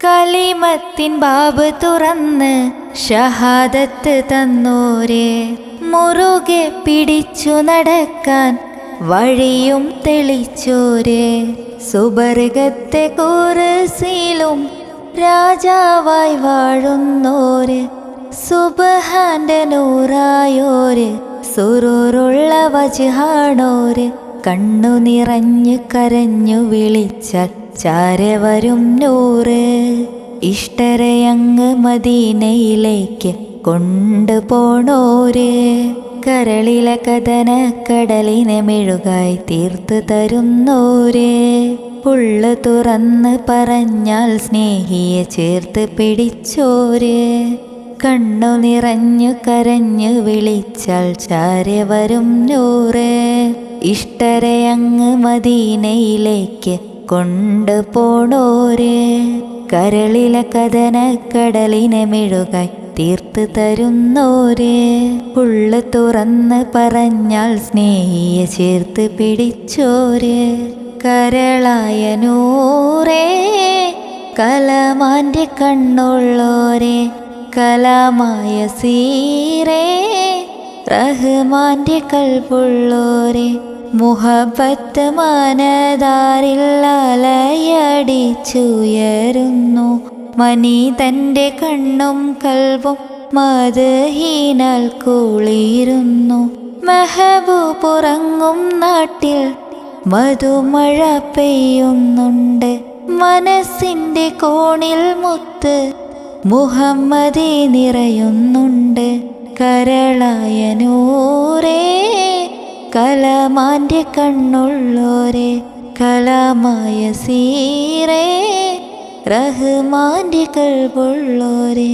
കലിമത്തിൻ ബാബ് തുറന്ന് ഷഹാദത്ത് തന്നോരെ, മുറുകെ പിടിച്ചു നടക്കാൻ വഴിയും തെളിച്ചോരെ, സുബർഗത്തെ കുർസിയിലും രാജാവായി വാഴുന്നോര്, സുബ്ഹാന്റെ നൂറായോര്, സുറൂറുള്ള വജ്ഹാണോര്, കണ്ണു നിറഞ്ഞു കരഞ്ഞു വിളിച്ചാൽ ചാരെ വരും നൂറ്. ഇഷ്ടരയങ്ങ് മദീനയിലേക്ക് കൊണ്ടുപോണോര്, കരളിലെ കഥന കടലിനെ മെഴുകായി തീർത്തു തരുന്നോര്, ഉള്ളു തുറന്ന് പറഞ്ഞാൽ സ്നേഹിയെ ചേർത്ത് പിടിച്ചോര്, കണ്ണു നിറഞ്ഞു കരഞ്ഞു വിളിച്ചാൽ ചാരെ വരും നൂറ്. ഇഷ്ടരയങ്ങ് മദീനയിലേക്ക് കൊണ്ടുപോണോര്, കരളിലെ കഥന കടലിനെ മെഴുകായി തീർത്തു തരുന്നോര്, ഉള്ളു തുറന്ന് പറഞ്ഞാൽ സ്നേഹിയെ ചേർത്ത് പിടിച്ചോര്. കരളായ നൂറേ കലമാൻ്റെ കണ്ണുള്ളോരെ, കലാമായ സീറേ റഹ്മാൻ്റെ കൽബുള്ളോരെ, മുഹബത്ത് മനതാരിൽ അലയടിച്ചുയരുന്നു, മനീതൻ്റെ കണ്ണും കൽബും മദ്ഹിനാൽ കുളിരുന്നു. മെഹബൂബുറങ്ങും നാട്ടിൽ മധുമഴ പെയ്യുന്നുണ്ട്, മനസ്സിൻ്റെ കോണിൽ മുത്ത് മുഹമ്മദി നിറയുന്നുണ്ട്. കരളായ നൂറേ കലമാൻ്റെ കണ്ണുള്ളോരെ, കലാമായ സീറേ റഹ്മാൻ്റെ കൽബുള്ളോരെ.